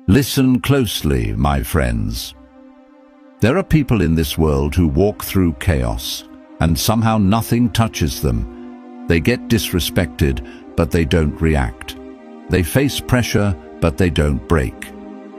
Listen closely, my friends. There are people in this world who walk through chaos, and somehow nothing touches them. They get disrespected, but they don't react. They face pressure, but they don't break.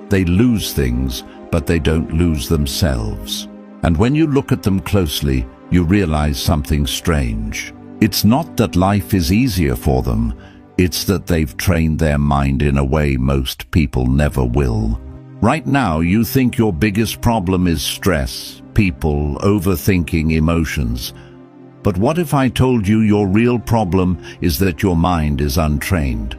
They lose things, but they don't lose themselves. And when you look at them closely, you realize something strange. It's not that life is easier for them, it's that they've trained their mind in a way most people never will. Right now, you think your biggest problem is stress, people, overthinking, emotions. But what if I told you your real problem is that your mind is untrained?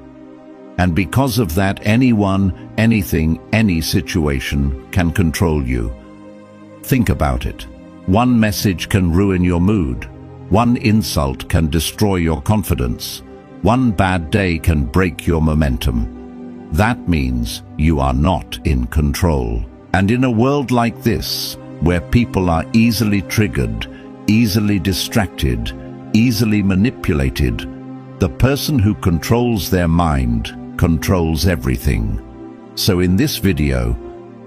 And because of that, anyone, anything, any situation can control you. Think about it. One message can ruin your mood. One insult can destroy your confidence. One bad day can break your momentum. That means you are not in control. And in a world like this, where people are easily triggered, easily distracted, easily manipulated, the person who controls their mind controls everything. So in this video,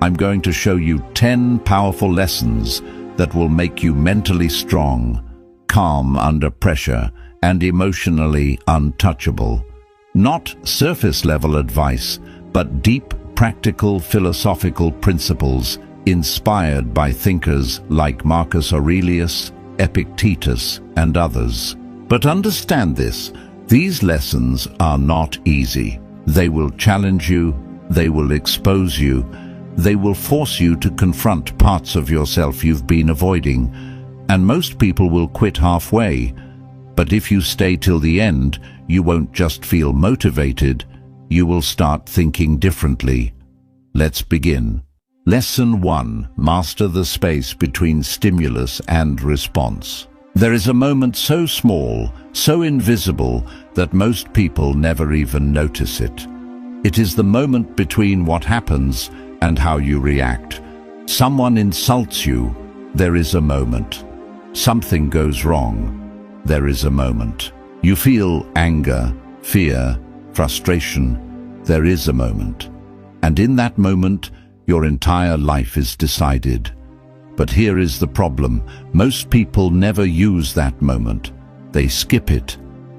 I'm going to show you 10 powerful lessons that will make you mentally strong, calm under pressure, and emotionally untouchable. Not surface-level advice, but deep, practical, philosophical principles inspired by thinkers like Marcus Aurelius, Epictetus, and others. But understand this, these lessons are not easy. They will challenge you, they will expose you, they will force you to confront parts of yourself you've been avoiding, and most people will quit halfway. But if you stay till the end, you won't just feel motivated, you will start thinking differently. Let's begin. Lesson 1. Master the space between stimulus and response. There is a moment so small, so invisible, that most people never even notice it. It is the moment between what happens and how you react. Someone insults you, there is a moment. Something goes wrong, there is a moment. You feel anger, fear, frustration, there is a moment. And in that moment, your entire life is decided. But here is the problem. Most people never use that moment. They skip it.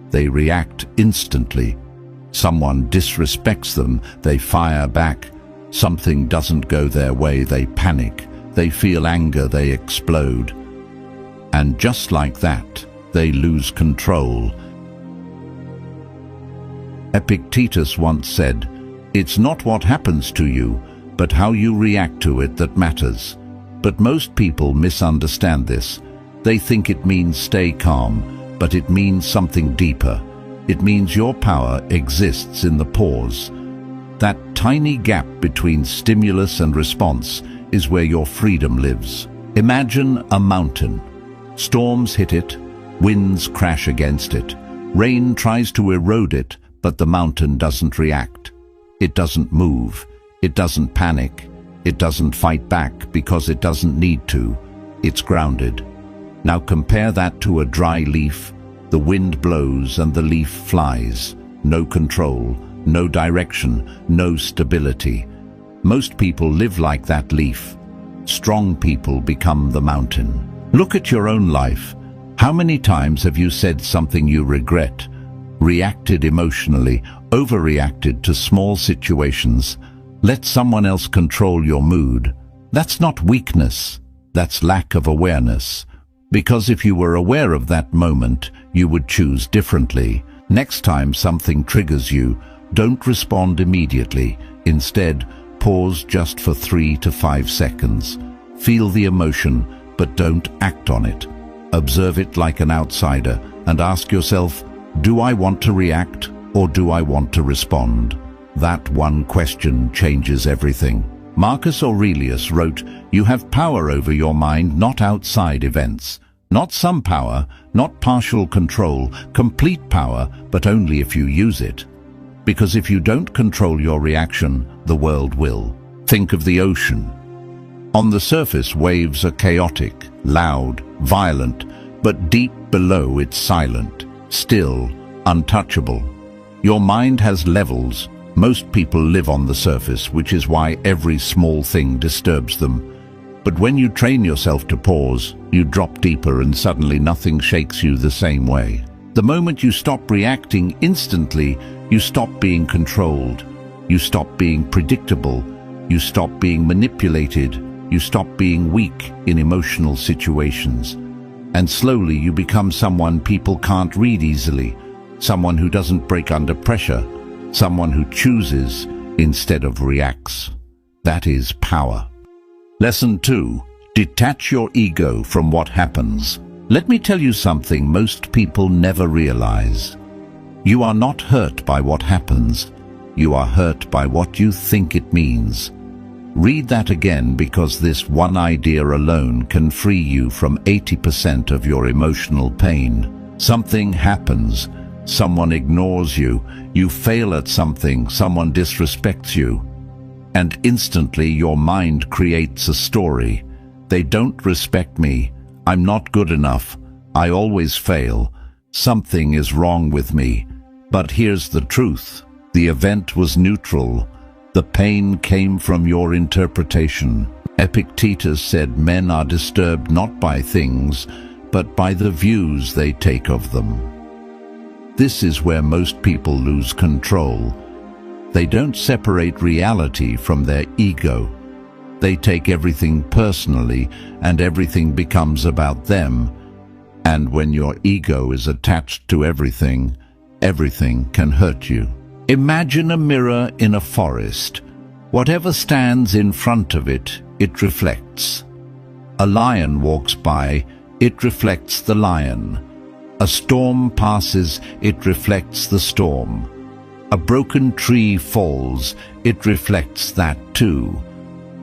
They react instantly. Someone disrespects them, they fire back. Something doesn't go their way, they panic. They feel anger, they explode. And just like that, they lose control. Epictetus once said, "It's not what happens to you, but how you react to it that matters." But most people misunderstand this. They think it means stay calm, but it means something deeper. It means your power exists in the pause. That tiny gap between stimulus and response is where your freedom lives. Imagine a mountain. Storms hit it, winds crash against it, rain tries to erode it, but the mountain doesn't react. It doesn't move, it doesn't panic, it doesn't fight back because it doesn't need to. It's grounded. Now compare that to a dry leaf. The wind blows and the leaf flies. No control, no direction, no stability. Most people live like that leaf. Strong people become the mountain. Look at your own life. How many times have you said something you regret, reacted emotionally, overreacted to small situations, let someone else control your mood? That's not weakness, that's lack of awareness. Because if you were aware of that moment, you would choose differently. Next time something triggers you, don't respond immediately. Instead, pause just for 3 to 5 seconds. Feel the emotion, but don't act on it. Observe it like an outsider and ask yourself, do I want to react or do I want to respond? That one question changes everything. Marcus Aurelius wrote, "You have power over your mind, not outside events. Not some power, not partial control, complete power, but only if you use it. Because if you don't control your reaction, the world will." Think of the ocean. On the surface, waves are chaotic, loud, violent, but deep below it's silent, still, untouchable. Your mind has levels, Most people live on the surface, which is why every small thing disturbs them. But when you train yourself to pause, you drop deeper and suddenly nothing shakes you the same way. The moment you stop reacting instantly, you stop being controlled. You stop being predictable. You stop being manipulated. You stop being weak in emotional situations. And slowly you become someone people can't read easily, someone who doesn't break under pressure, someone who chooses instead of reacts. That is power. Lesson 2. Detach your ego from what happens. Let me tell you something most people never realize. You are not hurt by what happens. You are hurt by what you think it means. Read that again, because this one idea alone can free you from 80% of your emotional pain. Something happens. Someone ignores you. You fail at something. Someone disrespects you. And instantly your mind creates a story. They don't respect me. I'm not good enough. I always fail. Something is wrong with me. But here's the truth. The event was neutral. The pain came from your interpretation. Epictetus said men are disturbed not by things, but by the views they take of them. This is where most people lose control. They don't separate reality from their ego. They take everything personally, and everything becomes about them. And when your ego is attached to everything, everything can hurt you. Imagine a mirror in a forest. Whatever stands in front of it, it reflects. A lion walks by, it reflects the lion. A storm passes, it reflects the storm. A broken tree falls, it reflects that too.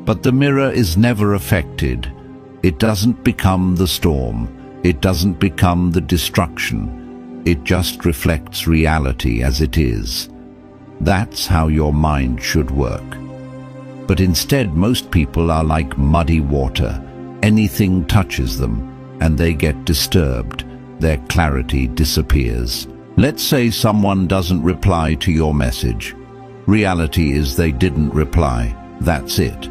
But the mirror is never affected. It doesn't become the storm. It doesn't become the destruction. It just reflects reality as it is. That's how your mind should work. But instead, most people are like muddy water. Anything touches them, and they get disturbed. Their clarity disappears. Let's say someone doesn't reply to your message. Reality is they didn't reply. That's it.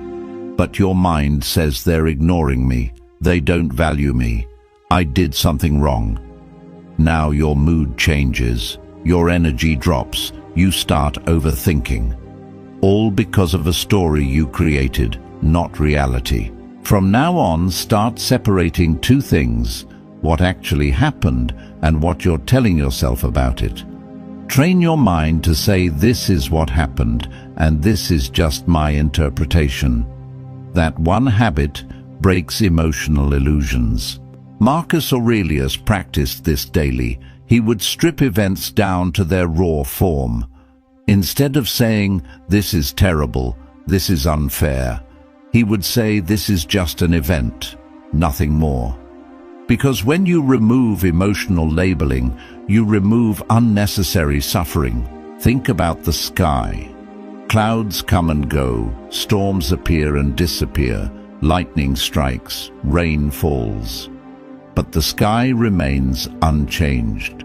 But your mind says they're ignoring me. They don't value me. I did something wrong. Now your mood changes. Your energy drops. You start overthinking. All because of a story you created, not reality. From now on, start separating two things: what actually happened and what you're telling yourself about it. Train your mind to say, this is what happened and this is just my interpretation. That one habit breaks emotional illusions. Marcus Aurelius practiced this daily. He would strip events down to their raw form. Instead of saying, this is terrible, this is unfair, he would say, this is just an event, nothing more. Because when you remove emotional labeling, you remove unnecessary suffering. Think about the sky. Clouds come and go, storms appear and disappear, lightning strikes, rain falls. But the sky remains unchanged.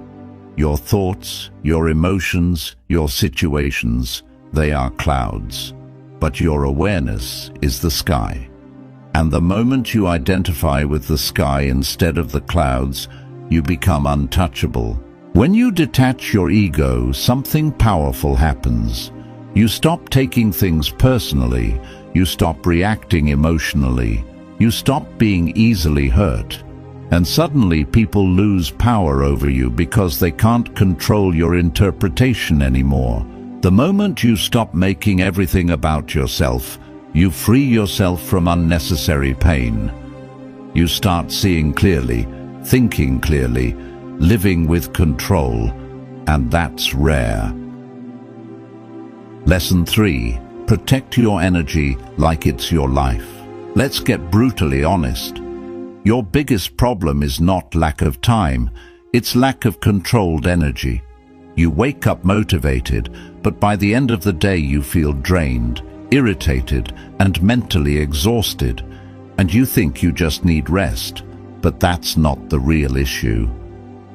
Your thoughts, your emotions, your situations, they are clouds. But your awareness is the sky. And the moment you identify with the sky instead of the clouds, you become untouchable. When you detach your ego, something powerful happens. You stop taking things personally. You stop reacting emotionally. You stop being easily hurt. And suddenly people lose power over you because they can't control your interpretation anymore. The moment you stop making everything about yourself, you free yourself from unnecessary pain. You start seeing clearly, thinking clearly, living with control, and that's rare. Lesson 3. Protect your energy like it's your life. Let's get brutally honest. Your biggest problem is not lack of time, it's lack of controlled energy. You wake up motivated, but by the end of the day you feel drained, irritated, and mentally exhausted, and you think you just need rest. But that's not the real issue.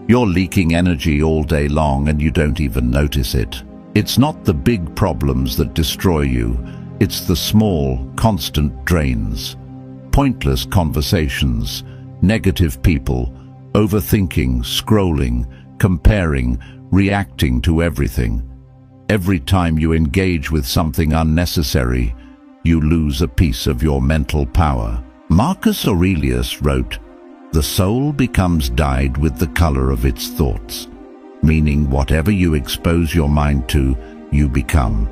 You're leaking energy all day long and you don't even notice it. It's not the big problems that destroy you, it's the small, constant drains. Pointless conversations, negative people, overthinking, scrolling, comparing, reacting to everything. Every time you engage with something unnecessary, you lose a piece of your mental power. Marcus Aurelius wrote, "The soul becomes dyed with the color of its thoughts," meaning whatever you expose your mind to, you become.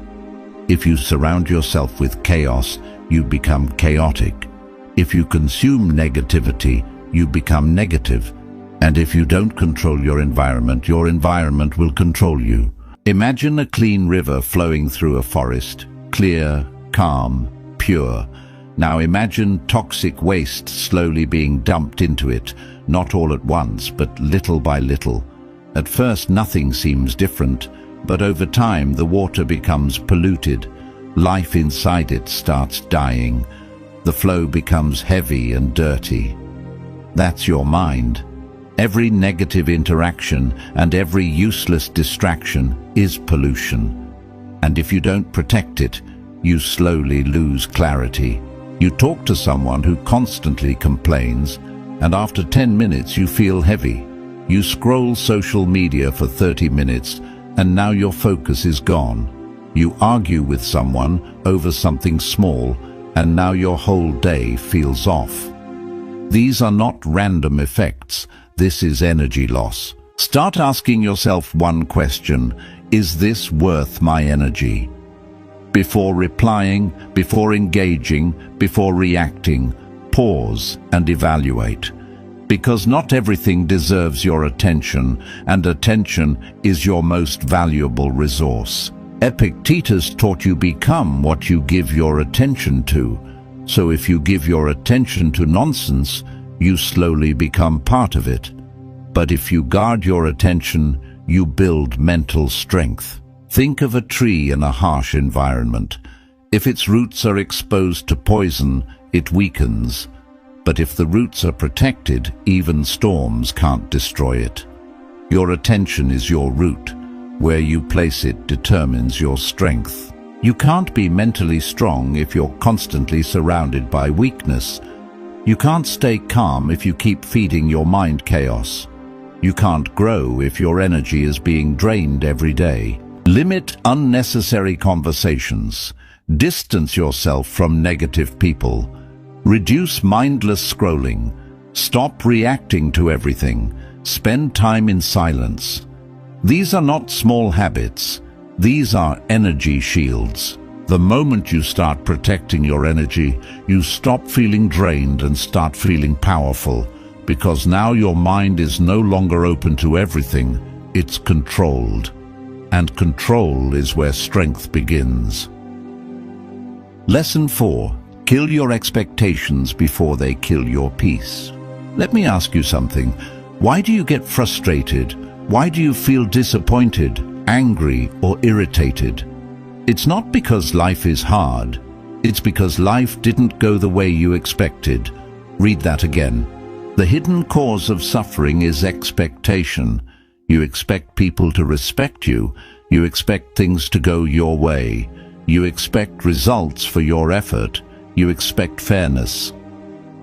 If you surround yourself with chaos, you become chaotic. If you consume negativity, you become negative. And if you don't control your environment will control you. Imagine a clean river flowing through a forest, clear, calm, pure. Now imagine toxic waste slowly being dumped into it, not all at once, but little by little. At first nothing seems different, but over time the water becomes polluted. Life inside it starts dying. The flow becomes heavy and dirty. That's your mind. Every negative interaction and every useless distraction is pollution. And if you don't protect it, you slowly lose clarity. You talk to someone who constantly complains, and after 10 minutes you feel heavy. You scroll social media for 30 minutes, and now your focus is gone. You argue with someone over something small, and now your whole day feels off. These are not random effects. This is energy loss. Start asking yourself one question: is this worth my energy? Before replying, before engaging, before reacting, pause and evaluate. Because not everything deserves your attention, and attention is your most valuable resource. Epictetus taught you become what you give your attention to. So if you give your attention to nonsense, you slowly become part of it. But if you guard your attention, you build mental strength. Think of a tree in a harsh environment. If its roots are exposed to poison, it weakens. But if the roots are protected, even storms can't destroy it. Your attention is your root. Where you place it determines your strength. You can't be mentally strong if you're constantly surrounded by weakness. You can't stay calm if you keep feeding your mind chaos. You can't grow if your energy is being drained every day. Limit unnecessary conversations. Distance yourself from negative people. Reduce mindless scrolling. Stop reacting to everything. Spend time in silence. These are not small habits. These are energy shields. The moment you start protecting your energy, you stop feeling drained and start feeling powerful, because now your mind is no longer open to everything, it's controlled. And control is where strength begins. Lesson 4. Kill your expectations before they kill your peace. Let me ask you something. Why do you get frustrated? Why do you feel disappointed, angry, or irritated? It's not because life is hard. It's because life didn't go the way you expected. Read that again. The hidden cause of suffering is expectation. You expect people to respect you. You expect things to go your way. You expect results for your effort. You expect fairness.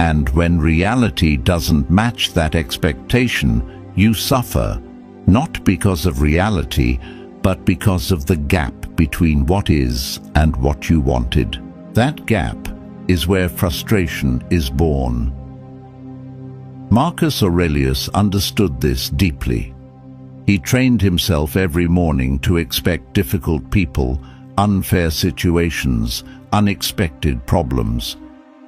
And when reality doesn't match that expectation, you suffer, not because of reality, but because of the gap between what is and what you wanted. That gap is where frustration is born. Marcus Aurelius understood this deeply. He trained himself every morning to expect difficult people, unfair situations, unexpected problems.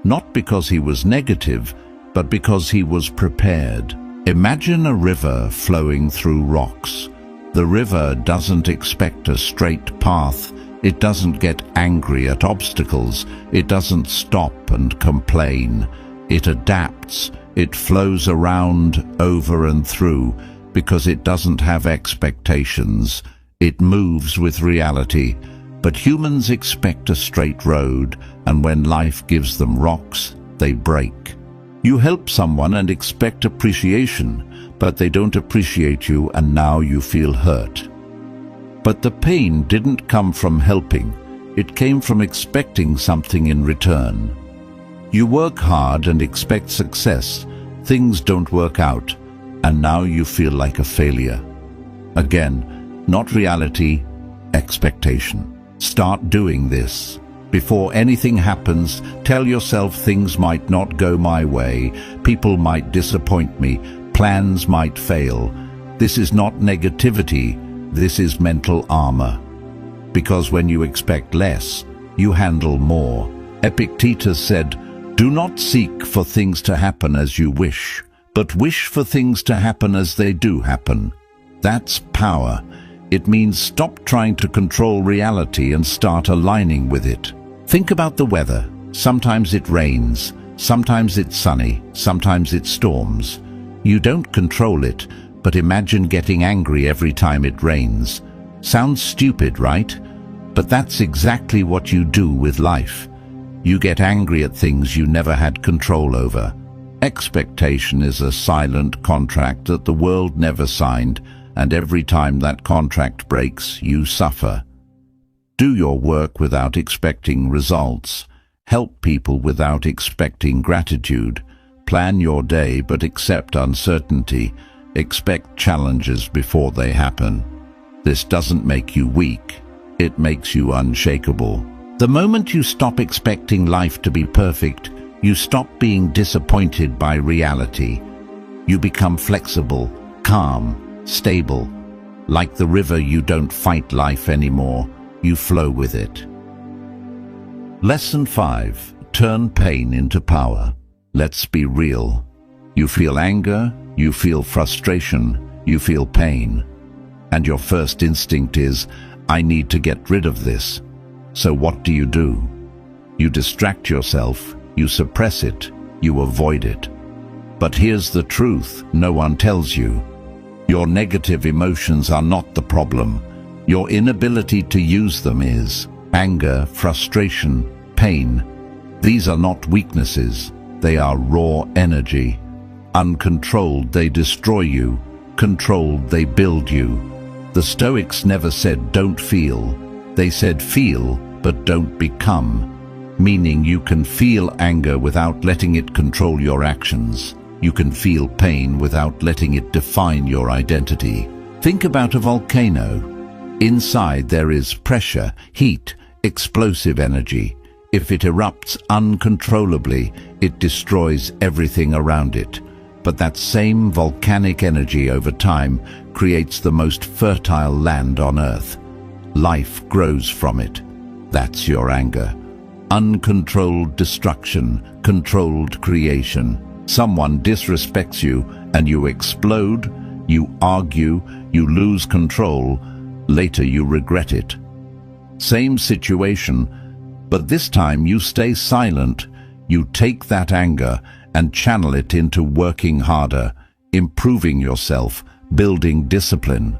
Not because he was negative, but because he was prepared. Imagine a river flowing through rocks. The river doesn't expect a straight path. It doesn't get angry at obstacles. It doesn't stop and complain. It adapts. It flows around, over and through, because it doesn't have expectations. It moves with reality. But humans expect a straight road, and when life gives them rocks, they break. You help someone and expect appreciation, but they don't appreciate you, and now you feel hurt. But the pain didn't come from helping. It came from expecting something in return. You work hard and expect success. Things don't work out, and now you feel like a failure. Again, not reality, expectation. Start doing this. Before anything happens, tell yourself things might not go my way, people might disappoint me, plans might fail. This is not negativity, this is mental armor. Because when you expect less, you handle more. Epictetus said, "Do not seek for things to happen as you wish, but wish for things to happen as they do happen." That's power. It means stop trying to control reality and start aligning with it. Think about the weather. Sometimes it rains, sometimes it's sunny, sometimes it storms. You don't control it, but imagine getting angry every time it rains. Sounds stupid, right? But that's exactly what you do with life. You get angry at things you never had control over. Expectation is a silent contract that the world never signed, and every time that contract breaks, you suffer. Do your work without expecting results. Help people without expecting gratitude. Plan your day but accept uncertainty. Expect challenges before they happen. This doesn't make you weak. It makes you unshakable. The moment you stop expecting life to be perfect, you stop being disappointed by reality. You become flexible, calm, stable. Like the river, you don't fight life anymore. You flow with it. Lesson 5. Turn pain into power. Let's be real. You feel anger, you feel frustration, you feel pain. And your first instinct is, I need to get rid of this. So what do? You distract yourself, you suppress it, you avoid it. But here's the truth no one tells you. Your negative emotions are not the problem. Your inability to use them is. Anger, frustration, pain. These are not weaknesses. They are raw energy. Uncontrolled, they destroy you. Controlled, they build you. The Stoics never said don't feel. They said feel, but don't become. Meaning you can feel anger without letting it control your actions. You can feel pain without letting it define your identity. Think about a volcano. Inside there is pressure, heat, explosive energy. If it erupts uncontrollably, it destroys everything around it. But that same volcanic energy over time creates the most fertile land on Earth. Life grows from it. That's your anger. Uncontrolled destruction, controlled creation. Someone disrespects you and you explode, you argue, you lose control. Later you regret it. Same situation, but this time you stay silent. You take that anger and channel it into working harder, improving yourself, building discipline.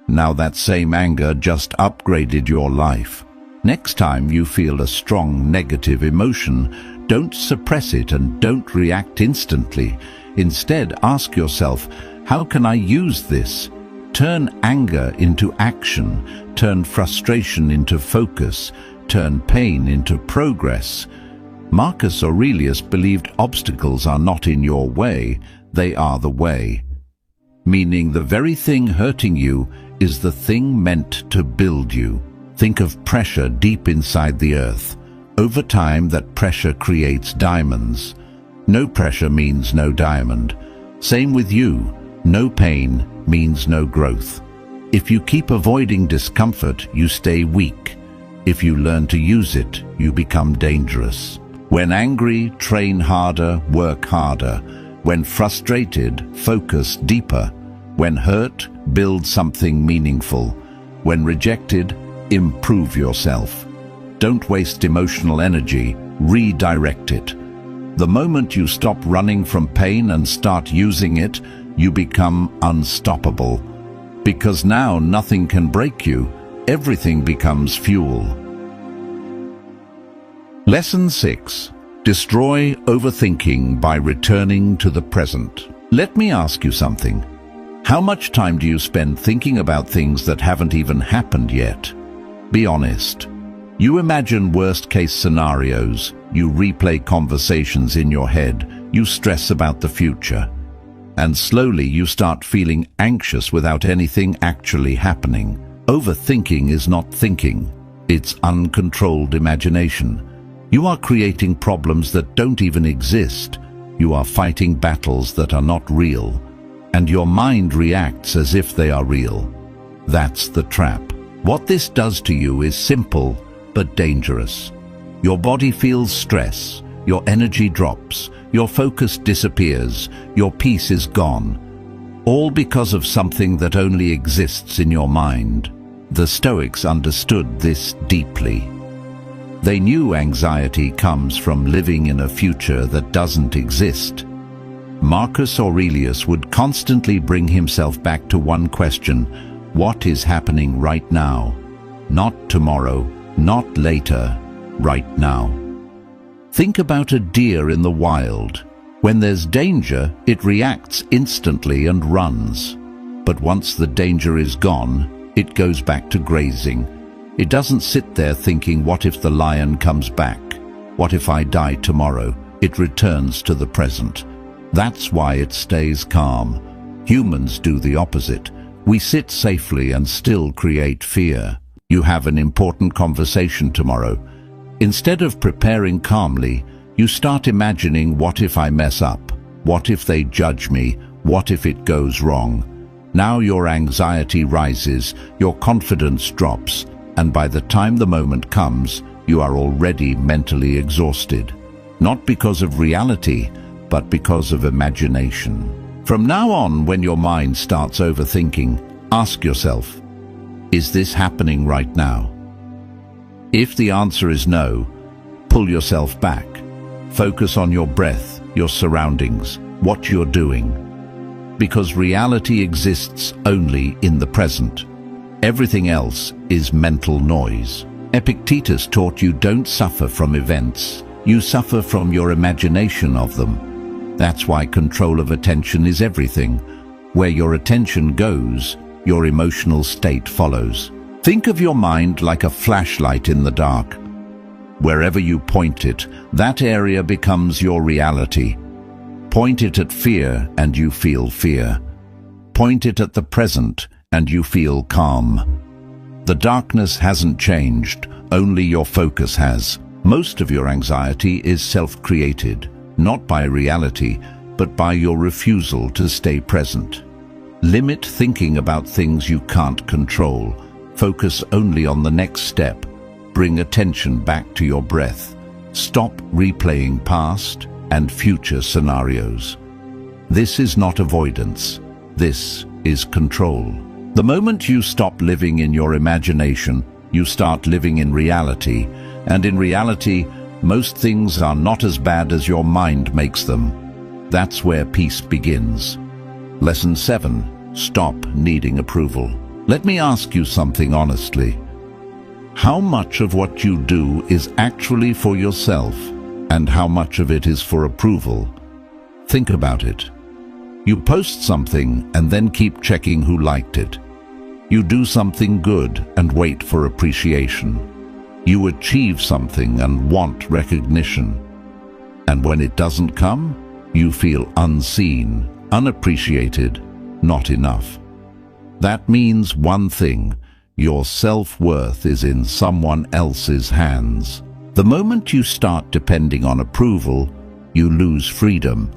Now that same anger just upgraded your life. Next time you feel a strong negative emotion, don't suppress it and don't react instantly. Instead, ask yourself, how can I use this? Turn anger into action, turn frustration into focus, turn pain into progress. Marcus Aurelius believed obstacles are not in your way, they are the way. Meaning the very thing hurting you is the thing meant to build you. Think of pressure deep inside the earth. Over time, that pressure creates diamonds. No pressure means no diamond. Same with you. No pain means no growth. If you keep avoiding discomfort, you stay weak. If you learn to use it, you become dangerous. When angry, train harder, work harder. When frustrated, focus deeper. When hurt, build something meaningful. When rejected, improve yourself. Don't waste emotional energy, redirect it. The moment you stop running from pain and start using it, you become unstoppable. Because now nothing can break you, everything becomes fuel. Lesson 6. Destroy overthinking by returning to the present. Let me ask you something. How much time do you spend thinking about things that haven't even happened yet? Be honest. You imagine worst-case scenarios, you replay conversations in your head, you stress about the future. And slowly you start feeling anxious without anything actually happening. Overthinking is not thinking. It's uncontrolled imagination. You are creating problems that don't even exist. You are fighting battles that are not real. And your mind reacts as if they are real. That's the trap. What this does to you is simple but dangerous. Your body feels stress, your energy drops, your focus disappears, your peace is gone. All because of something that only exists in your mind. The Stoics understood this deeply. They knew anxiety comes from living in a future that doesn't exist. Marcus Aurelius would constantly bring himself back to one question: what is happening right now? Not tomorrow, not later, right now. Think about a deer in the wild. When there's danger, it reacts instantly and runs. But once the danger is gone, it goes back to grazing. It doesn't sit there thinking, what if the lion comes back? What if I die tomorrow? It returns to the present. That's why it stays calm. Humans do the opposite. We sit safely and still create fear. You have an important conversation tomorrow. Instead of preparing calmly, you start imagining, what if I mess up? What if they judge me? What if it goes wrong? Now your anxiety rises, your confidence drops, and by the time the moment comes, you are already mentally exhausted. Not because of reality, but because of imagination. From now on, when your mind starts overthinking, ask yourself, is this happening right now? If the answer is no, pull yourself back. Focus on your breath, your surroundings, what you're doing. Because reality exists only in the present. Everything else is mental noise. Epictetus taught you don't suffer from events. You suffer from your imagination of them. That's why control of attention is everything. Where your attention goes, your emotional state follows. Think of your mind like a flashlight in the dark. Wherever you point it, that area becomes your reality. Point it at fear and you feel fear. Point it at the present and you feel calm. The darkness hasn't changed, only your focus has. Most of your anxiety is self-created, not by reality, but by your refusal to stay present. Limit thinking about things you can't control. Focus only on the next step. Bring attention back to your breath. Stop replaying past and future scenarios. This is not avoidance. This is control. The moment you stop living in your imagination, you start living in reality. And in reality, most things are not as bad as your mind makes them. That's where peace begins. Lesson 7. Stop needing approval. Let me ask you something honestly. How much of what you do is actually for yourself, and how much of it is for approval? Think about it. You post something and then keep checking who liked it. You do something good and wait for appreciation. You achieve something and want recognition. And when it doesn't come, you feel unseen, unappreciated, not enough. That means one thing: your self-worth is in someone else's hands. The moment you start depending on approval, you lose freedom.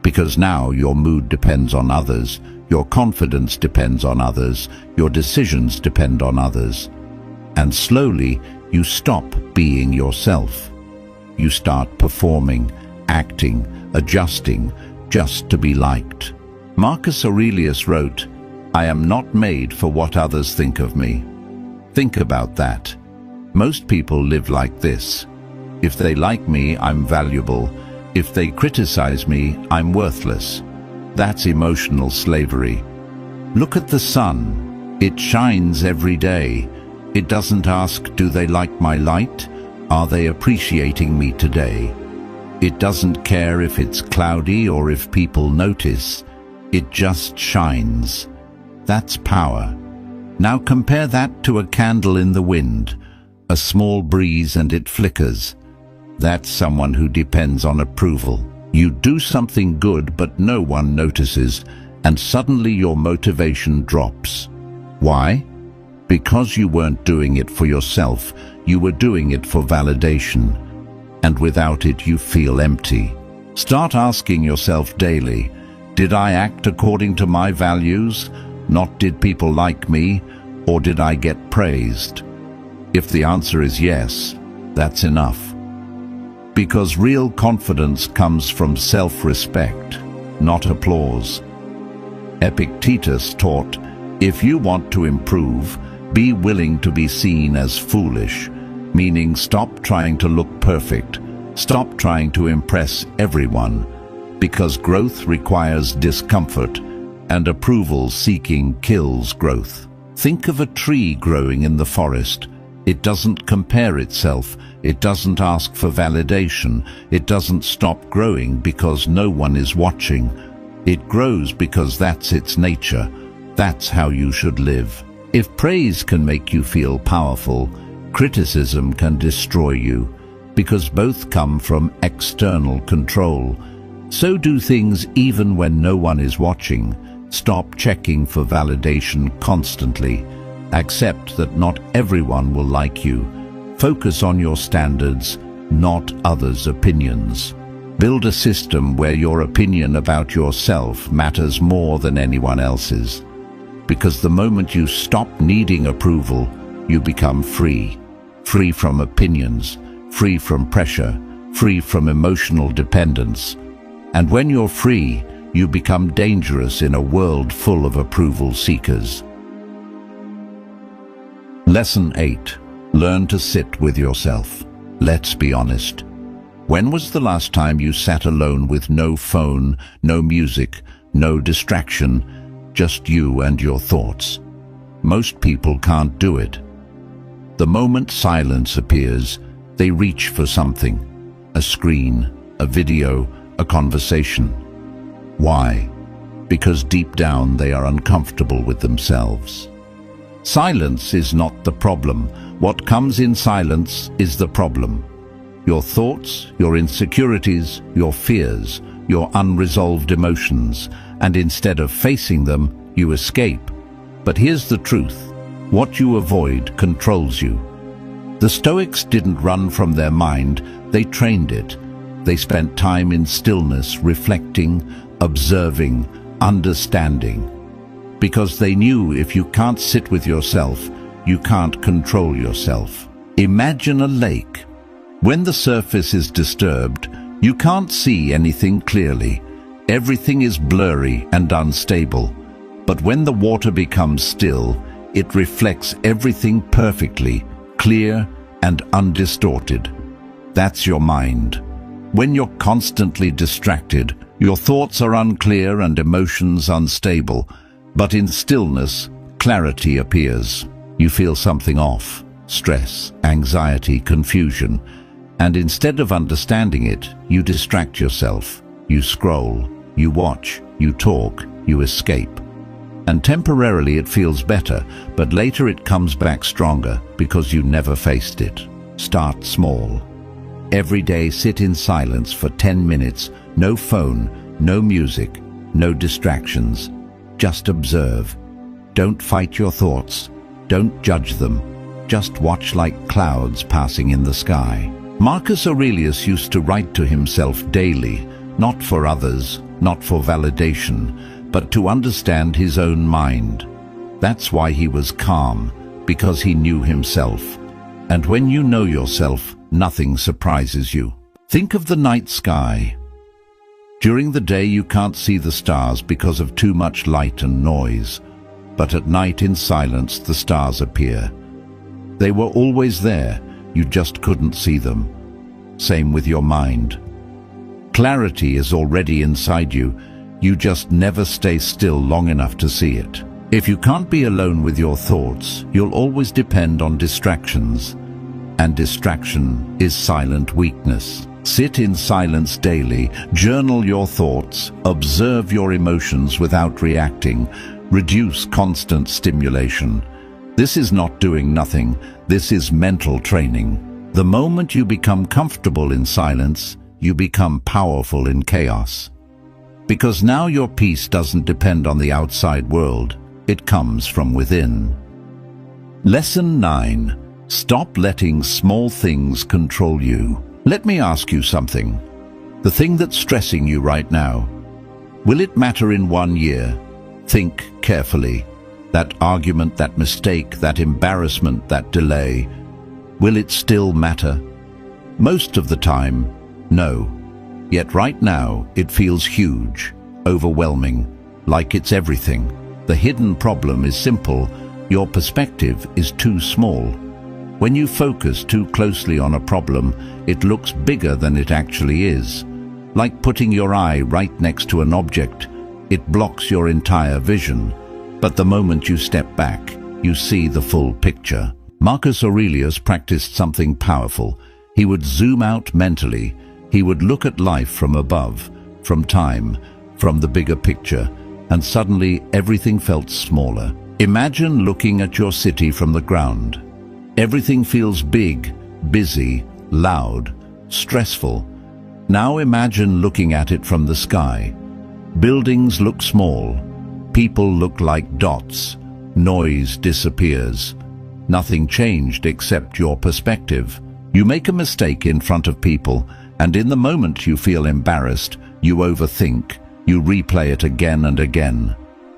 Because now your mood depends on others, your confidence depends on others, your decisions depend on others. And slowly, you stop being yourself. You start performing, acting, adjusting, just to be liked. Marcus Aurelius wrote, "I am not made for what others think of me." Think about that. Most people live like this. If they like me, I'm valuable. If they criticize me, I'm worthless. That's emotional slavery. Look at the sun. It shines every day. It doesn't ask, do they like my light? Are they appreciating me today? It doesn't care if it's cloudy or if people notice. It just shines. That's power. Now compare that to a candle in the wind. A small breeze and it flickers. That's someone who depends on approval. You do something good but no one notices, and suddenly your motivation drops. Why? Because you weren't doing it for yourself, you were doing it for validation. And without it you feel empty. Start asking yourself daily, did I act according to my values? Not did people like me, or did I get praised? If the answer is yes, that's enough. Because real confidence comes from self-respect, not applause. Epictetus taught, if you want to improve, be willing to be seen as foolish, meaning stop trying to look perfect, stop trying to impress everyone, because growth requires discomfort, and approval seeking kills growth. Think of a tree growing in the forest. It doesn't compare itself, it doesn't ask for validation, it doesn't stop growing because no one is watching. It grows because that's its nature. That's how you should live. If praise can make you feel powerful, criticism can destroy you, because both come from external control. So do things even when no one is watching. Stop checking for validation constantly. Accept that not everyone will like you. Focus on your standards, not others' opinions. Build a system where your opinion about yourself matters more than anyone else's. Because the moment you stop needing approval, you become free. Free from opinions, free from pressure, free from emotional dependence. And when you're free, you become dangerous in a world full of approval seekers. Lesson 8. Learn to sit with yourself. Let's be honest. When was the last time you sat alone with no phone, no music, no distraction, just you and your thoughts? Most people can't do it. The moment silence appears, they reach for something. A screen, a video, a conversation. Why? Because deep down they are uncomfortable with themselves. Silence is not the problem. What comes in silence is the problem. Your thoughts, your insecurities, your fears, your unresolved emotions, and instead of facing them, you escape. But here's the truth. What you avoid controls you. The Stoics didn't run from their mind, they trained it. They spent time in stillness, reflecting, observing, understanding. Because they knew if you can't sit with yourself, you can't control yourself. Imagine a lake. When the surface is disturbed, you can't see anything clearly. Everything is blurry and unstable. But when the water becomes still, it reflects everything perfectly, clear and undistorted. That's your mind. When you're constantly distracted, your thoughts are unclear and emotions unstable. But in stillness, clarity appears. You feel something off, stress, anxiety, confusion. And instead of understanding it, you distract yourself. You scroll, you watch, you talk, you escape. And temporarily it feels better, but later it comes back stronger because you never faced it. Start small. Every day sit in silence for 10 minutes, no phone, no music, no distractions. Just observe. Don't fight your thoughts. Don't judge them. Just watch like clouds passing in the sky. Marcus Aurelius used to write to himself daily, not for others, not for validation, but to understand his own mind. That's why he was calm, because he knew himself. And when you know yourself, nothing surprises you. Think of the night sky. During the day you can't see the stars because of too much light and noise, but at night in silence the stars appear. They were always there, you just couldn't see them. Same with your mind. Clarity is already inside you, you just never stay still long enough to see it. If you can't be alone with your thoughts, you'll always depend on distractions. And distraction is silent weakness. Sit in silence daily, journal your thoughts, observe your emotions without reacting, reduce constant stimulation. This is not doing nothing, this is mental training. The moment you become comfortable in silence, you become powerful in chaos. Because now your peace doesn't depend on the outside world, it comes from within. Lesson 9. Stop letting small things control you. Let me ask you something. The thing that's stressing you right now, will it matter in 1 year? Think carefully. That argument, that mistake, that embarrassment, that delay, will it still matter? Most of the time, no. Yet right now, it feels huge, overwhelming, like it's everything. The hidden problem is simple. Your perspective is too small. When you focus too closely on a problem, it looks bigger than it actually is. Like putting your eye right next to an object, it blocks your entire vision. But the moment you step back, you see the full picture. Marcus Aurelius practiced something powerful. He would zoom out mentally. He would look at life from above, from time, from the bigger picture, and suddenly everything felt smaller. Imagine looking at your city from the ground. Everything feels big, busy, loud, stressful. Now imagine looking at it from the sky. Buildings look small. People look like dots. Noise disappears. Nothing changed except your perspective. You make a mistake in front of people, and in the moment you feel embarrassed, you overthink, you replay it again and again.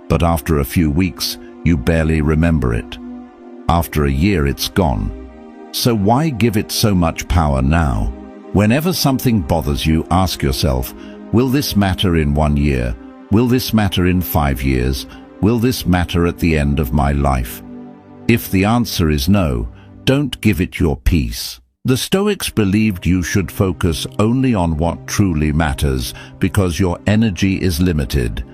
But after a few weeks, you barely remember it. After a year, it's gone. So why give it so much power now? Whenever something bothers you, ask yourself, will this matter in 1 year? Will this matter in 5 years? Will this matter at the end of my life? If the answer is no, don't give it your peace. The Stoics believed you should focus only on what truly matters because your energy is limited.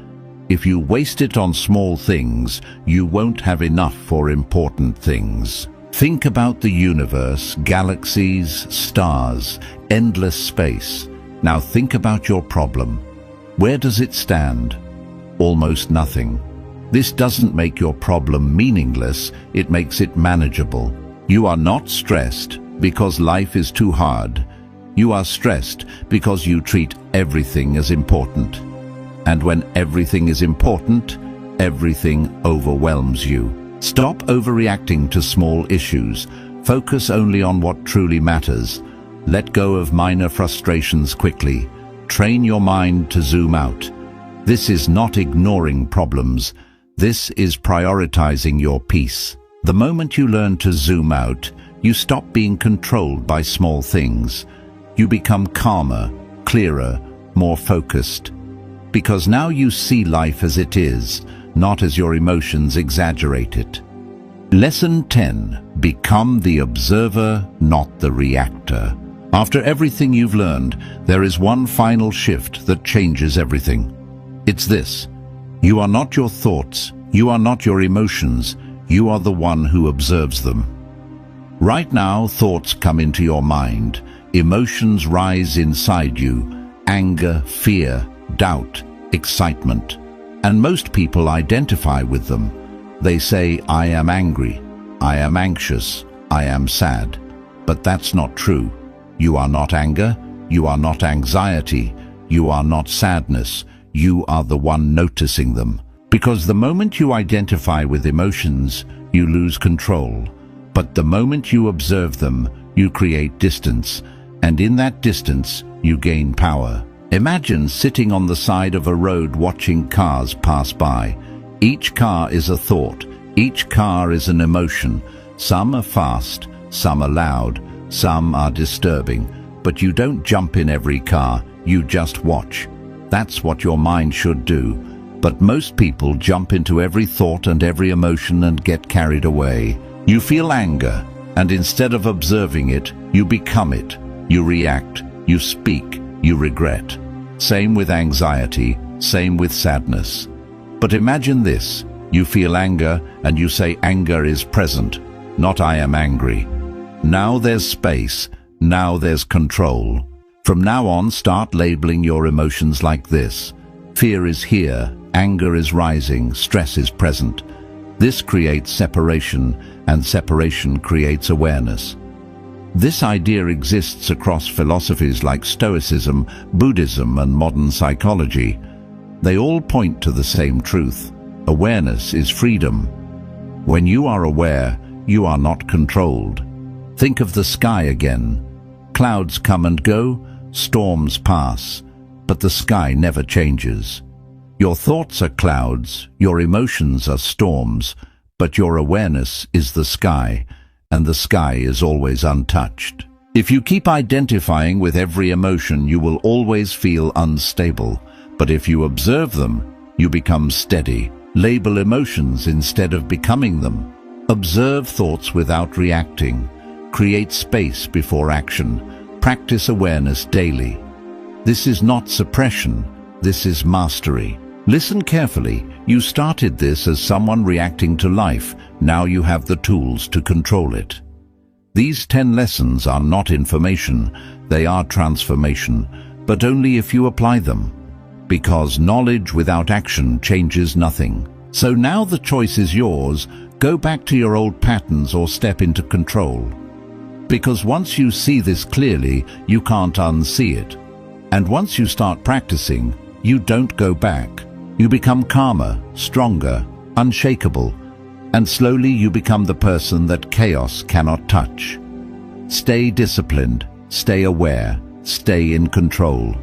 If you waste it on small things, you won't have enough for important things. Think about the universe, galaxies, stars, endless space. Now think about your problem. Where does it stand? Almost nothing. This doesn't make your problem meaningless, it makes it manageable. You are not stressed because life is too hard. You are stressed because you treat everything as important. And when everything is important, everything overwhelms you. Stop overreacting to small issues. Focus only on what truly matters. Let go of minor frustrations quickly. Train your mind to zoom out. This is not ignoring problems. This is prioritizing your peace. The moment you learn to zoom out, you stop being controlled by small things. You become calmer, clearer, more focused. Because now you see life as it is, not as your emotions exaggerate it. Lesson 10. Become the observer, not the reactor. After everything you've learned, there is one final shift that changes everything. It's this. You are not your thoughts. You are not your emotions. You are the one who observes them. Right now, thoughts come into your mind. Emotions rise inside you. Anger, fear, doubt, excitement. And most people identify with them. They say, I am angry, I am anxious, I am sad. But that's not true. You are not anger, you are not anxiety, you are not sadness. You are the one noticing them. Because the moment you identify with emotions, you lose control. But the moment you observe them, you create distance. And in that distance, you gain power. Imagine sitting on the side of a road watching cars pass by. Each car is a thought. Each car is an emotion. Some are fast, some are loud, some are disturbing. But you don't jump in every car, you just watch. That's what your mind should do. But most people jump into every thought and every emotion and get carried away. You feel anger, and instead of observing it, you become it. You react, you speak, you regret. Same with anxiety, same with sadness. But imagine this. You feel anger and you say anger is present, not I am angry. Now there's space, now there's control. From now on, start labeling your emotions like this. Fear is here, anger is rising, stress is present. This creates separation, and separation creates awareness. This idea exists across philosophies like Stoicism, Buddhism, and modern psychology. They all point to the same truth. Awareness is freedom. When you are aware, you are not controlled. Think of the sky again. Clouds come and go, storms pass, but the sky never changes. Your thoughts are clouds, your emotions are storms, but your awareness is the sky, and the sky is always untouched. If you keep identifying with every emotion, you will always feel unstable, but if you observe them, you become steady. Label emotions instead of becoming them. Observe thoughts without reacting. Create space before action. Practice awareness daily. This is not suppression, this is mastery. Listen carefully. You started this as someone reacting to life. Now you have the tools to control it. These 10 lessons are not information, they are transformation, but only if you apply them. Because knowledge without action changes nothing. So now the choice is yours. Go back to your old patterns or step into control. Because once you see this clearly, you can't unsee it. And once you start practicing, you don't go back. You become calmer, stronger, unshakable, and slowly you become the person that chaos cannot touch. Stay disciplined, stay aware, stay in control.